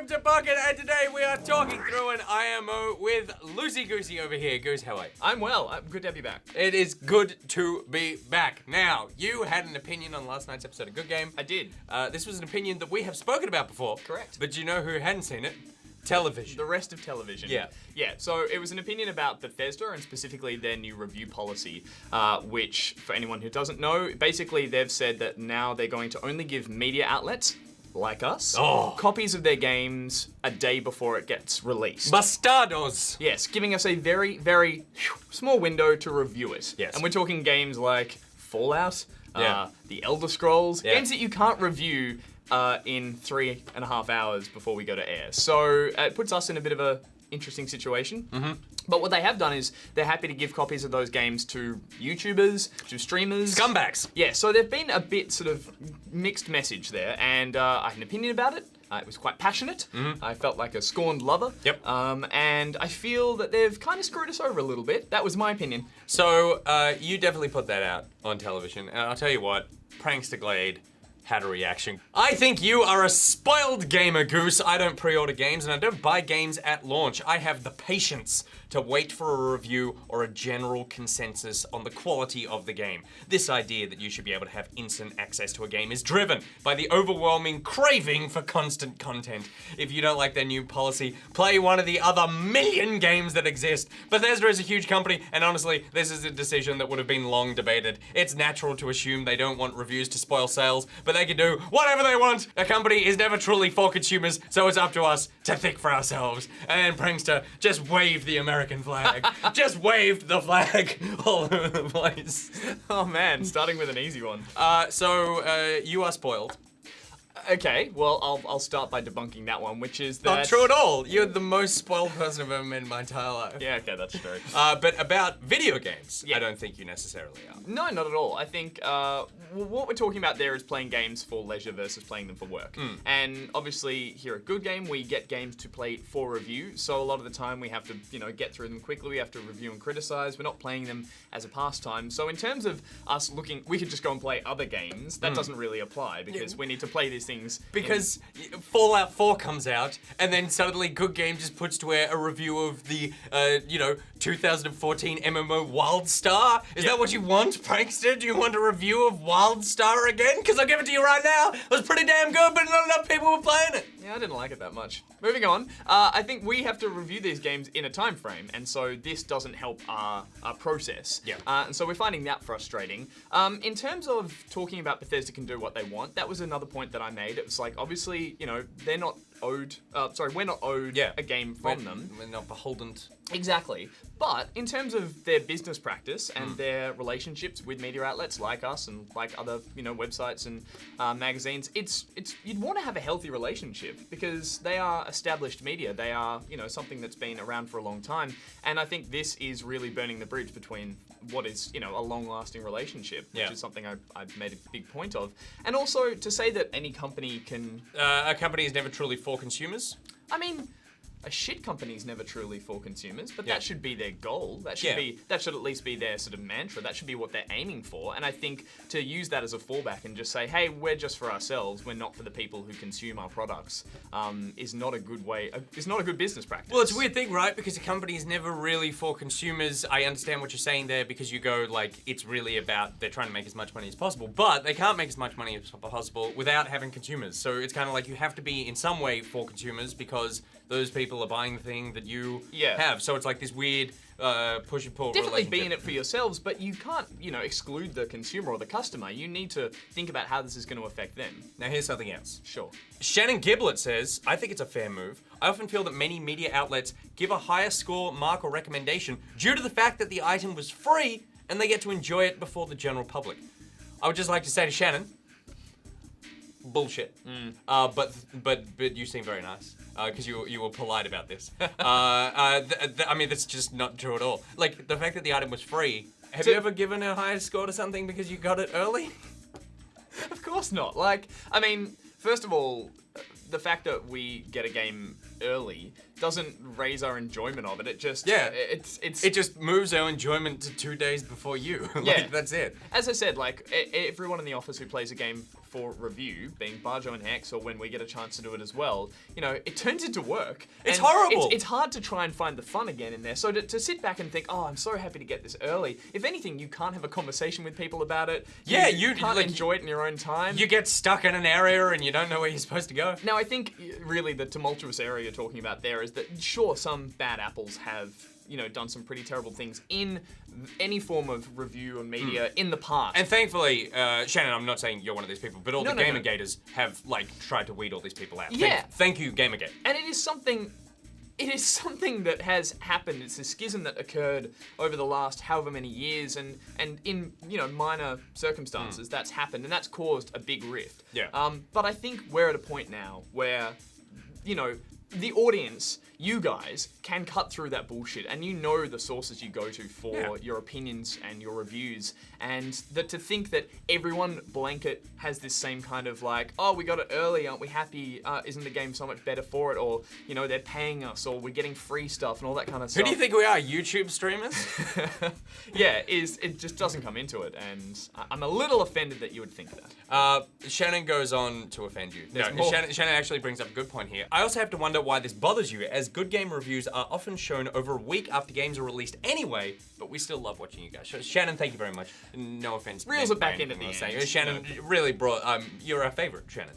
to Bucket, and today we are talking through an IMO with Loosey Goosey over here. Goose, how are you? I'm well. Good to have you back. It is good to be back. Now, you had an opinion on last night's episode of Good Game. I did. This was an opinion that we have spoken about before. Correct. But you know who hadn't seen it? Television. The rest of television. Yeah. Yeah, so it was an opinion about Bethesda and specifically their new review policy, which, for anyone who doesn't know, basically they've said that now they're going to only give media outlets, like us, copies of their games a day before it gets released. Bastardos! Yes, giving us a very, very small window to review it. Yes. And we're talking games like Fallout, The Elder Scrolls, games that you can't review in 3.5 hours before we go to air. So it puts us in a bit of a interesting situation. Mm-hmm. But what they have done is they're happy to give copies of those games to YouTubers, to streamers. Scumbags! Yeah, so they've been a bit sort of mixed message there, and I had an opinion about it. It was quite passionate. Mm-hmm. I felt like a scorned lover. Yep. And I feel that they've kind of screwed us over a little bit. That was my opinion. So, you definitely put that out on television, and I'll tell you what, Prankster Glade had a reaction. I think you are a spoiled gamer, Goose. I don't pre-order games and I don't buy games at launch. I have the patience to wait for a review or a general consensus on the quality of the game. This idea that you should be able to have instant access to a game is driven by the overwhelming craving for constant content. If you don't like their new policy, play one of the other million games that exist. Bethesda is a huge company, and honestly, this is a decision that would have been long debated. It's natural to assume they don't want reviews to spoil sales, but they can do whatever they want. A company is never truly for consumers, so it's up to us to think for ourselves. And Prankster just waved the American flag. Just waved the flag all over the place. Oh man, starting with an easy one. So you are spoiled. Okay, well, I'll start by debunking that one, which is that... Not true at all. You're the most spoiled person I've ever met in my entire life. Yeah, okay, that's true. But about video games, I don't think you necessarily are. No, not at all. I think what we're talking about there is playing games for leisure versus playing them for work. And obviously, here at Good Game, we get games to play for review, so a lot of the time we have to, get through them quickly, we have to review and criticize, we're not playing them as a pastime. So in terms of us looking, we could just go and play other games, that doesn't really apply, because we need to play these things. Because Fallout 4 comes out, and then suddenly Good Game just puts to air a review of the, 2014 MMO WildStar. Is that what you want, Prankster? Do you want a review of WildStar again? Because I'll give it to you right now. It was pretty damn good, but not enough people were playing it. Yeah, I didn't like it that much. Moving on, I think we have to review these games in a time frame, and so this doesn't help our process. Yeah. And so we're finding that frustrating. In terms of talking about Bethesda can do what they want, that was another point that I made. It was like, obviously, they're not owed, we're not owed a game from them. We're not beholden. Exactly. But in terms of their business practice and their relationships with media outlets like us and like other, websites and magazines, it's you'd want to have a healthy relationship because they are established media. They are, something that's been around for a long time. And I think this is really burning the bridge between what is, a long-lasting relationship, which is something I've made a big point of. And also to say that any company can... a company is never truly for consumers? I mean... A shit company is never truly for consumers, but that should be their goal. That should at least be their sort of mantra. That should be what they're aiming for. And I think to use that as a fallback and just say, hey, we're just for ourselves, we're not for the people who consume our products, is not a good way. Is not a good business practice. Well, it's a weird thing, right? Because a company is never really for consumers. I understand what you're saying there because you go like it's really about they're trying to make as much money as possible, but they can't make as much money as possible without having consumers. So it's kind of like you have to be in some way for consumers because those people are buying the thing that you have. So it's like this weird push and pull Definitely relationship. be in it for yourselves, but you can't, exclude the consumer or the customer. You need to think about how this is going to affect them. Now here's something else. Sure. Shannon Giblet says, I think it's a fair move. I often feel that many media outlets give a higher score, mark, or recommendation due to the fact that the item was free and they get to enjoy it before the general public. I would just like to say to Shannon, bullshit. But you seem very nice because you were polite about this. I mean, that's just not true at all. Like the fact that the item was free. Have you ever given a higher score to something because you got it early? Of course not. Like, I mean, first of all, the fact that we get a game early doesn't raise our enjoyment of it. It just it just moves our enjoyment to 2 days before you. That's it. As I said, everyone in the office who plays a game for review, being Barjo and Hex, or when we get a chance to do it as well, it turns into work. It's horrible. It's hard to try and find the fun again in there. So to sit back and think, oh, I'm so happy to get this early. If anything, you can't have a conversation with people about it. You can't enjoy it in your own time. You get stuck in an area and you don't know where you're supposed to go. Now, I think really the tumultuous area you're talking about there is that, sure, some bad apples have done some pretty terrible things in any form of review and media in the past. And thankfully, Shannon, I'm not saying you're one of these people, but all the Gamergaters have tried to weed all these people out. Yeah. Thank you, Gamergate. And it is something that has happened. It's a schism that occurred over the last however many years, and in minor circumstances that's happened, and that's caused a big rift. Yeah. But I think we're at a point now where the audience, you guys, can cut through that bullshit, and the sources you go to for your opinions and your reviews, and to think that everyone blanket has this same kind of oh, we got it early, aren't we happy? Isn't the game so much better for it? Or they're paying us, or we're getting free stuff and all that kind of stuff. Who do you think we are, YouTube streamers? It just doesn't come into it, and I'm a little offended that you would think that. Shannon goes on to offend you. Shannon actually brings up a good point here. I also have to wonder why this bothers you, as good game reviews are often shown over a week after games are released anyway, but we still love watching you guys. Shannon, thank you very much. No offense. Reels it back in at the end. Shannon really brought, you're our favorite, Shannon.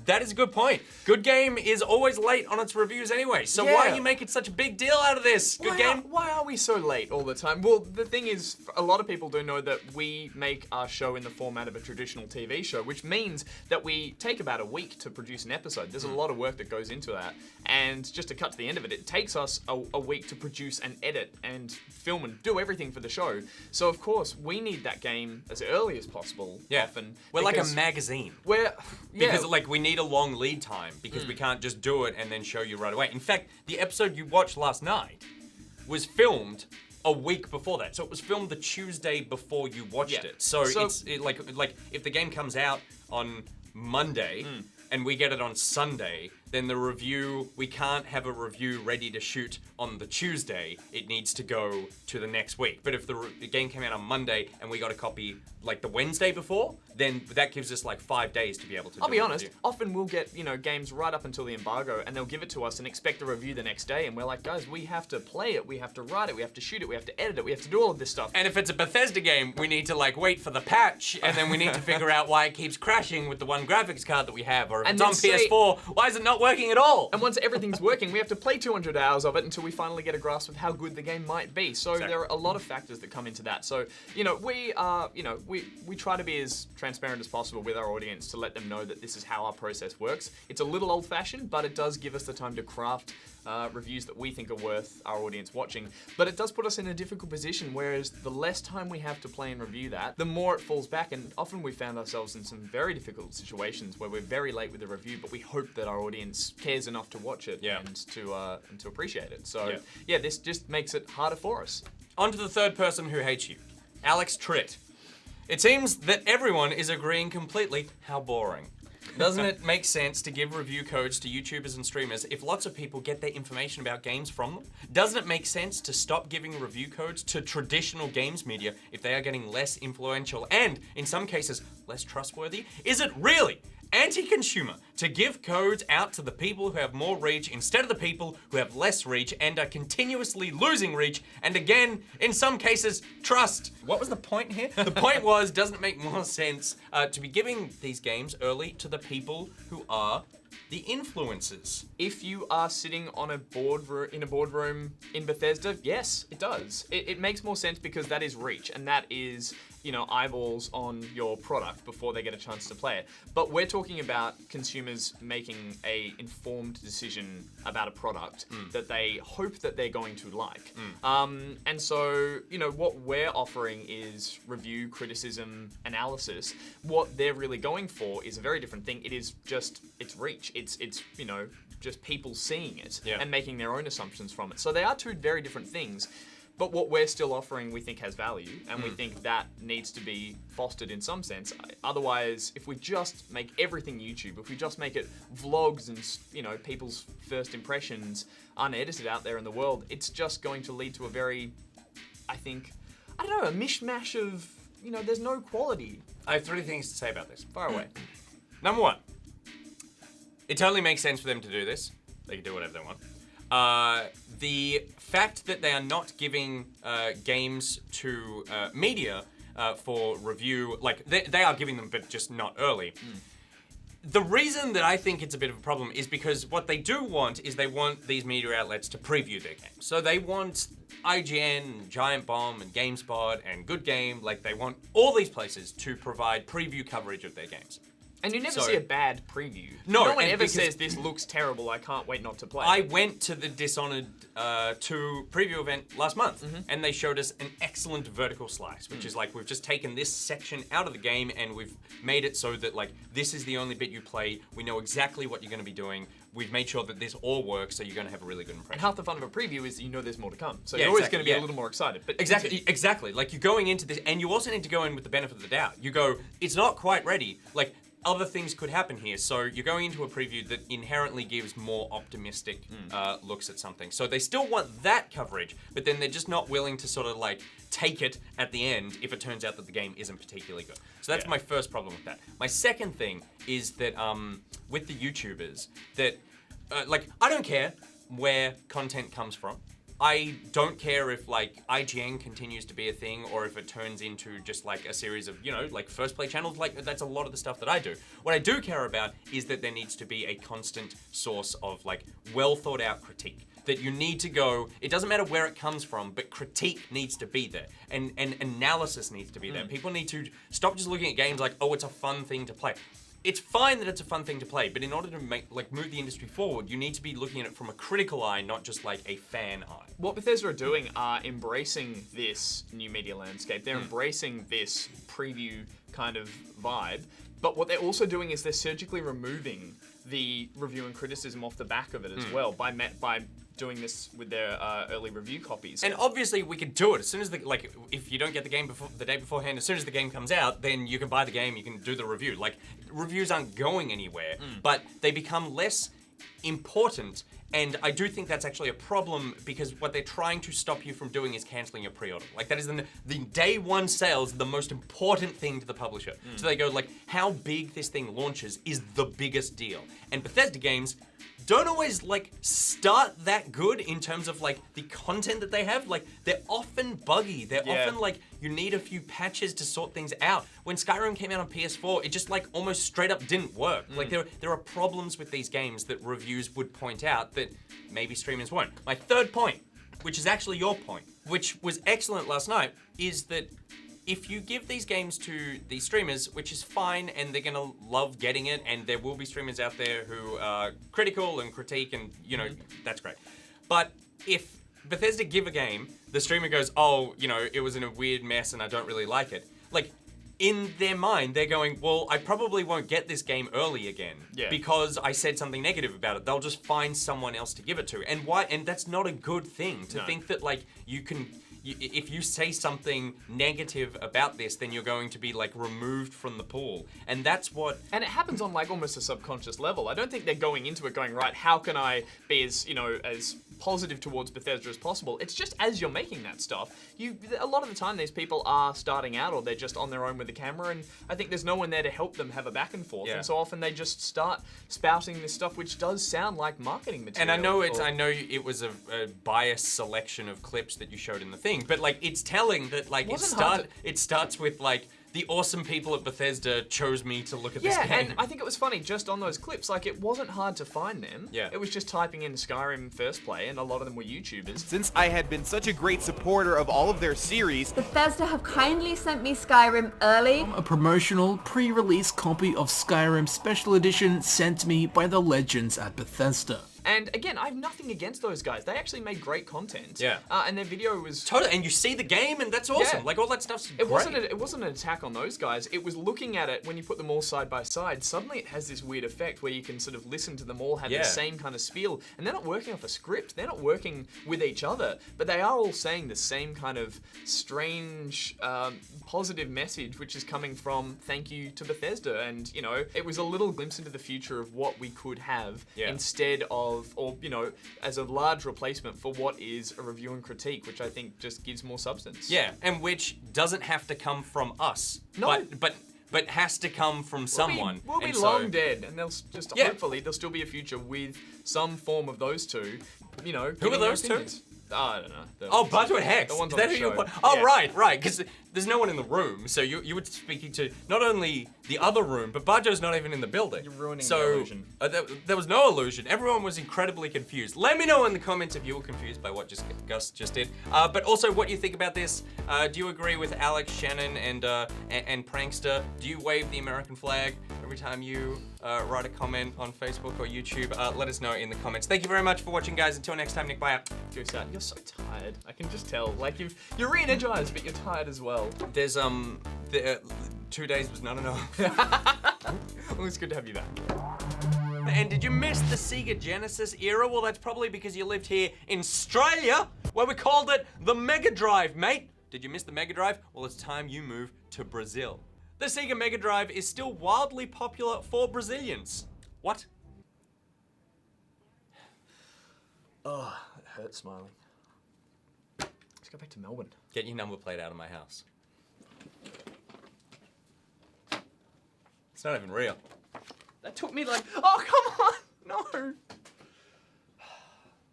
That is a good point. Good Game is always late on its reviews anyway, so why are you making such a big deal out of this? Good Game? Why are we so late all the time? Well, the thing is, a lot of people do know that we make our show in the format of a traditional TV show, which means that we take about a week to produce an episode. There's a lot of work that goes into that, and just to cut to the end of it, it takes us a week to produce and edit and film and do everything for the show. So, of course, we need that game as early as possible, often. We're like a magazine. Because, we need a long lead time, because we can't just do it and then show you right away. In fact, the episode you watched last night was filmed a week before that. So it was filmed the Tuesday before you watched it. So it's if the game comes out on Monday and we get it on Sunday, then we can't have a review ready to shoot on the Tuesday. It needs to go to the next week. But if the game came out on Monday and we got a copy the Wednesday before, then that gives us 5 days to be able to I'll be honest, often we'll get, games right up until the embargo, and they'll give it to us and expect a review the next day, and we're like, guys, we have to play it, we have to write it, we have to shoot it, we have to edit it, we have to do all of this stuff. And if it's a Bethesda game, we need to wait for the patch, and then we need to figure out why it keeps crashing with the one graphics card that we have, or if it's on PS4, why is it not working at all? And once everything's working, we have to play 200 hours of it until we finally get a grasp of how good the game might be. So there are a lot of factors that come into that. So, we try to be as transparent as possible with our audience to let them know that this is how our process works. It's a little old-fashioned, but it does give us the time to craft reviews that we think are worth our audience watching. But it does put us in a difficult position, whereas the less time we have to play and review that, the more it falls back, and often we found ourselves in some very difficult situations where we're very late with the review, but we hope that our audience cares enough to watch it and to appreciate it. So this just makes it harder for us. On to the third person who hates you, Alex Tritt. It seems that everyone is agreeing completely. How boring. Doesn't it make sense to give review codes to YouTubers and streamers if lots of people get their information about games from them? Doesn't it make sense to stop giving review codes to traditional games media if they are getting less influential and, in some cases, less trustworthy? Is it really anti-consumer to give codes out to the people who have more reach instead of the people who have less reach and are continuously losing reach and, again, in some cases, trust? What was the point here? The point was, doesn't it make more sense to be giving these games early to the people who are the influencers? If you are sitting on a boardroom in Bethesda, yes, it does. It makes more sense because that is reach, and that is, eyeballs on your product before they get a chance to play it. But we're talking about consumers making a informed decision about a product that they hope that they're going to like. And so, what we're offering is review, criticism, analysis. What they're really going for is a very different thing. It is just, it's reach. It's just people seeing it and making their own assumptions from it. So they are two very different things. But what we're still offering, we think has value, and we think that needs to be fostered in some sense. Otherwise, if we just make everything YouTube, if we just make it vlogs and people's first impressions unedited out there in the world, it's just going to lead to a very, a mishmash of, there's no quality. I have 3 things to say about this. Far away. Number 1, it totally makes sense for them to do this. They can do whatever they want. The fact that they are not giving games to media for review, like they are giving them, but just not early. The reason that I think it's a bit of a problem is because what they do want is they want these media outlets to preview their games. So they want IGN, and Giant Bomb, and GameSpot, and Good Game, like they want all these places to provide preview coverage of their games. And you never see a bad preview. No one ever says this looks terrible, I can't wait not to play. I went to the Dishonored 2 preview event last month, and they showed us an excellent vertical slice, which is like we've just taken this section out of the game and we've made it so that like this is the only bit you play. We know exactly what you're going to be doing. We've made sure that this all works, so you're going to have a really good impression. And half the fun of a preview is that there's more to come. So you're always going to be a little more excited. But exactly. Like you're going into this, and you also need to go in with the benefit of the doubt. You go, it's not quite ready. Like, other things could happen here. So you're going into a preview that inherently gives more optimistic looks at something. So they still want that coverage, but then they're just not willing to sort of like take it at the end if it turns out that the game isn't particularly good. So that's my first problem with that. My second thing is that with the YouTubers, that like I don't care where content comes from. I don't care if like IGN continues to be a thing or if it turns into just like a series of, like first play channels. Like that's a lot of the stuff that I do. What I do care about is that there needs to be a constant source of like well thought out critique. That you need to go, it doesn't matter where it comes from, but critique needs to be there. And analysis needs to be there. People need to stop just looking at games like, oh, it's a fun thing to play. It's fine that it's a fun thing to play, but in order to move the industry forward, you need to be looking at it from a critical eye, not just like a fan eye. What Bethesda are doing are embracing this new media landscape. They're embracing this preview kind of vibe. But what they're also doing is they're surgically removing the review and criticism off the back of it as well by doing this with their early review copies. And obviously we could do it as soon as if you don't get the game the day beforehand, as soon as the game comes out, then you can buy the game, you can do the review. Like, reviews aren't going anywhere, but they become less important. And I do think that's actually a problem because what they're trying to stop you from doing is canceling your pre-order. Like that is the day one sales, the most important thing to the publisher. So they go like, how big this thing launches is the biggest deal. And Bethesda games don't always like start that good in terms of like the content that they have. Like they're often buggy. They're often like you need a few patches to sort things out. When Skyrim came out on PS4, it just like almost straight up didn't work. Like there are problems with these games that reviews would point out that maybe streamers won't. My third point, which is actually your point, which was excellent last night, is that if you give these games to these streamers, which is fine, and they're gonna love getting it, and there will be streamers out there who are critical and critique, and that's great. But if Bethesda give a game, the streamer goes, oh, it was in a weird mess and I don't really like it. Like, in their mind, they're going, well, I probably won't get this game early again because I said something negative about it. They'll just find someone else to give it to. And why? And that's not a good thing to think that like you can. If you say something negative about this, then you're going to be like removed from the pool. And that's what... And it happens on like almost a subconscious level. I don't think they're going into it going, right, how can I be as positive towards Bethesda as possible? It's just as you're making that stuff, a lot of the time these people are starting out or they're just on their own with the camera, and I think there's no one there to help them have a back and forth. And so often they just start spouting this stuff, which does sound like marketing material. And I know it was a biased selection of clips that you showed in the thing, but like it's telling that like it starts with like the awesome people at Bethesda chose me to look at this game. Yeah, and I think it was funny just on those clips. Like it wasn't hard to find them. Yeah, it was just typing in Skyrim First Play, and a lot of them were YouTubers. Since I had been such a great supporter of all of their series, Bethesda have kindly sent me Skyrim early. A promotional pre-release copy of Skyrim Special Edition sent me by the legends at Bethesda. And again, I have nothing against those guys. They actually made great content. Yeah. And their video was Totally, and you see the game, and that's awesome. Yeah. Like, all that stuff's It great. it wasn't an attack on those guys. It was looking at it when you put them all side by side. Suddenly, it has this weird effect where you can sort of listen to them all have Yeah. the same kind of spiel, and they're not working off a script. They're not working with each other, but they are all saying the same kind of strange, positive message, which is coming from thank you to Bethesda. And you know, it was a little glimpse into the future of what we could have instead of, or you know, as a large replacement for what is a review and critique, which I think just gives more substance. Yeah, and which doesn't have to come from us. No. But has to come from someone. We'll be And long dead, and hopefully there'll still be a future with some form of those two. You know, Who are those two? I don't know. Oh, Budge and Hex. The ones Is on that the who show. Oh, Yeah. right. Because there's no one in the room, so you were speaking to not only the other room, but Budjo's not even in the building. You're ruining so, the illusion. There was no illusion. Everyone was incredibly confused. Let me know in the comments if you were confused by what Gus just did. But also what you think about this. Do you agree with Alex, Shannon, and Prankster? Do you wave the American flag every time you write a comment on Facebook or YouTube? Let us know in the comments. Thank you very much for watching, guys. Until next time, Nick, bye out. Goose out. You're so tired. I can just tell. Like you're re-energized, but you're tired as well. There's 2 days was not enough. Well, it's good to have you back. And did you miss the Sega Genesis era? Well, that's probably because you lived here in Australia, where we called it the Mega Drive, mate. Did you miss the Mega Drive? Well, it's time you move to Brazil. The Sega Mega Drive is still wildly popular for Brazilians. What? Oh, it hurts smiling. Let's go back to Melbourne. Get your number plate out of my house. It's not even real. That took me like, oh, come on. No. At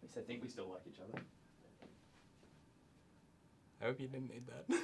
least I think we still like each other. I hope you didn't need that.